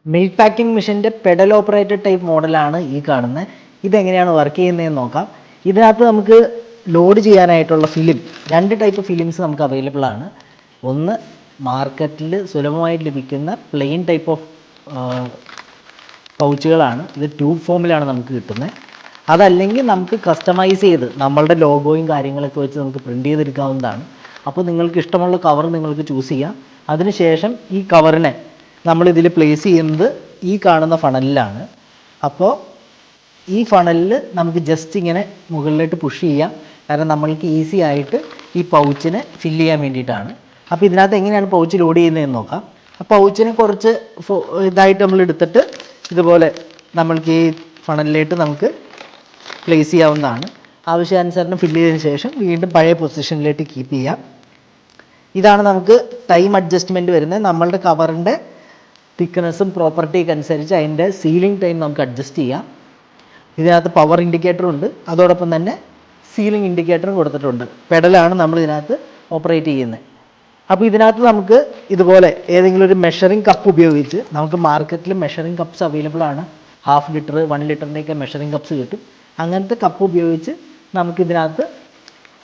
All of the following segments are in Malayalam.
മിൽക്ക് പാക്കിംഗ് മെഷീൻ്റെ പെഡൽ ഓപ്പറേറ്റഡ് ടൈപ്പ് മോഡലാണ് ഈ കാണുന്നത്. ഇതെങ്ങനെയാണ് വർക്ക് ചെയ്യുന്നതെന്ന് നോക്കാം. ഇതിനകത്ത് നമുക്ക് ലോഡ് ചെയ്യാനായിട്ടുള്ള ഫിലിം, 2 ടൈപ്പ് ഫിലിംസ് നമുക്ക് അവൈലബിൾ ആണ്. ഒന്ന് മാർക്കറ്റിൽ സുലഭമായിട്ട് ലഭിക്കുന്ന പ്ലെയിൻ ടൈപ്പ് ഓഫ് പൗച്ചുകളാണ്. ഇത് ട്യൂബ് ഫോമിലാണ് നമുക്ക് കിട്ടുന്നത്. അതല്ലെങ്കിൽ നമുക്ക് കസ്റ്റമൈസ് ചെയ്ത് നമ്മളുടെ ലോഗോയും കാര്യങ്ങളൊക്കെ വെച്ച് നമുക്ക് പ്രിൻ്റ് ചെയ്തെടുക്കാവുന്നതാണ്. അപ്പോൾ നിങ്ങൾക്ക് ഇഷ്ടമുള്ള കവർ നിങ്ങൾക്ക് ചൂസ് ചെയ്യാം. അതിനുശേഷം ഈ കവറിനെ നമ്മളിതിൽ പ്ലേസ് ചെയ്യുന്നത് ഈ കാണുന്ന ഫണലിലാണ്. അപ്പോൾ ഈ ഫണലിൽ നമുക്ക് ജസ്റ്റ് ഇങ്ങനെ മുകളിലോട്ട് പുഷ് ചെയ്യാം. കാരണം നമ്മൾക്ക് ഈസി ആയിട്ട് ഈ പൗച്ചിനെ ഫില്ല് ചെയ്യാൻ വേണ്ടിയിട്ടാണ്. അപ്പോൾ ഇതിനകത്ത് എങ്ങനെയാണ് പൗച്ച് ലോഡ് ചെയ്യുന്നതെന്ന് നോക്കാം. ആ പൗച്ചിനെ കുറച്ച് ഇതായിട്ട് നമ്മൾ എടുത്തിട്ട് ഇതുപോലെ നമ്മൾക്ക് ഈ ഫണലിലേക്ക് നമുക്ക് പ്ലേസ് ചെയ്യാവുന്നതാണ്. ആവശ്യാനുസരണം ഫില്ല് ചെയ്തതിന് ശേഷം വീണ്ടും പഴയ പൊസിഷനിലേക്ക് കീപ്പ് ചെയ്യാം. ഇതാണ് നമുക്ക് ടൈം അഡ്ജസ്റ്റ്മെൻറ്റ് വരുന്നത്. നമ്മളുടെ കവറിൻ്റെ തിക്നെസ്സും പ്രോപ്പർട്ടിയൊക്കെ അനുസരിച്ച് അതിൻ്റെ സീലിംഗ് ടൈം നമുക്ക് അഡ്ജസ്റ്റ് ചെയ്യാം. ഇതിനകത്ത് പവർ ഇൻഡിക്കേറ്ററും ഉണ്ട്, അതോടൊപ്പം തന്നെ സീലിംഗ് ഇൻഡിക്കേറ്ററും കൊടുത്തിട്ടുണ്ട്. പെഡലാണ് നമ്മൾ ഇതിനകത്ത് ഓപ്പറേറ്റ് ചെയ്യുന്നത്. അപ്പോൾ ഇതിനകത്ത് നമുക്ക് ഇതുപോലെ ഏതെങ്കിലും ഒരു മെഷറിംഗ് കപ്പ് ഉപയോഗിച്ച്, നമുക്ക് മാർക്കറ്റിൽ മെഷറിംഗ് കപ്പ്സ് അവൈലബിൾ ആണ്. 1/2 ലിറ്റർ 1 ലിറ്ററിൻ്റെയൊക്കെ മെഷറിംഗ് കപ്പ്സ് കിട്ടും. അങ്ങനത്തെ കപ്പ് ഉപയോഗിച്ച് നമുക്കിതിനകത്ത്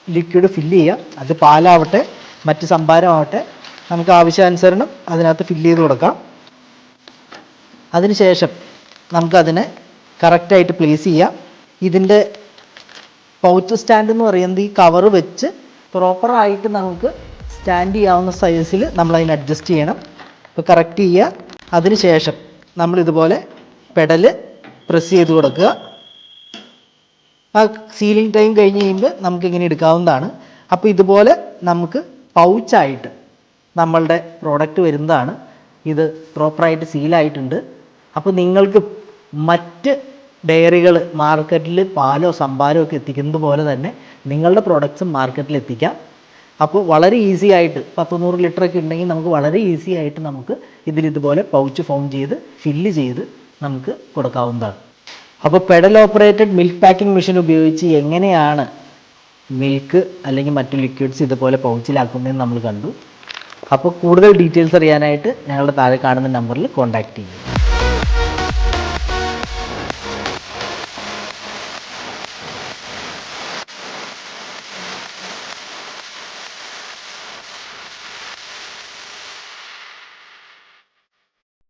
ലിക്വിഡ് ഫില്ല് ചെയ്യാം. അത് പാലാവട്ടെ മറ്റ് സംഭാരമാവട്ടെ നമുക്ക് ആവശ്യാനുസരണം അതിനകത്ത് ഫില്ല് ചെയ്ത് കൊടുക്കാം. അതിനുശേഷം നമുക്കതിനെ കറക്റ്റായിട്ട് പ്ലേസ് ചെയ്യാം. ഇതിൻ്റെ പൗച്ച് സ്റ്റാൻഡ് എന്ന് പറയുന്നത് ഈ കവർ വെച്ച് പ്രോപ്പറായിട്ട് നമുക്ക് സ്റ്റാൻഡ് ചെയ്യാവുന്ന സൈസിൽ നമ്മളതിനെ അഡ്ജസ്റ്റ് ചെയ്യണം. ഇപ്പോൾ കറക്റ്റ് ചെയ്യുക. അതിനുശേഷം നമ്മളിതുപോലെ പെഡല് പ്രസ് ചെയ്ത് കൊടുക്കുക. ആ സീലിംഗ് ടൈം കഴിഞ്ഞ് കഴിയുമ്പോൾ നമുക്കിങ്ങനെ എടുക്കാവുന്നതാണ്. അപ്പോൾ ഇതുപോലെ നമുക്ക് പൗച്ചായിട്ട് നമ്മളുടെ പ്രോഡക്റ്റ് വരുന്നതാണ്. ഇത് പ്രോപ്പറായിട്ട് സീലായിട്ടുണ്ട്. അപ്പോൾ നിങ്ങൾക്ക് മറ്റ് ഡയറികൾ മാർക്കറ്റിൽ പാലോ സംഭാരമോ ഒക്കെ എത്തിക്കുന്നത് പോലെ തന്നെ നിങ്ങളുടെ പ്രോഡക്റ്റ്സും മാർക്കറ്റിൽ എത്തിക്കാം. അപ്പോൾ വളരെ ഈസി ആയിട്ട് 100 ലിറ്ററൊക്കെ ഉണ്ടെങ്കിൽ നമുക്ക് വളരെ ഈസി ആയിട്ട് നമുക്ക് ഇതിലിതുപോലെ പൗച്ച് ഫോം ചെയ്ത് ഫില്ല് ചെയ്ത് നമുക്ക് കൊടുക്കാവുന്നതാണ്. അപ്പോൾ pedal operated milk packing machine ഉപയോഗിച്ച് എങ്ങനെയാണ് മിൽക്ക് അല്ലെങ്കിൽ മറ്റു ലിക്വിഡ്സ് ഇതുപോലെ പൗച്ചിലാക്കുന്നതെന്ന് നമ്മൾ കണ്ടു. അപ്പോൾ കൂടുതൽ ഡീറ്റെയിൽസ് അറിയാനായിട്ട് ഞങ്ങളുടെ താഴെ കാണുന്ന നമ്പറിൽ കോൺടാക്റ്റ് ചെയ്യും.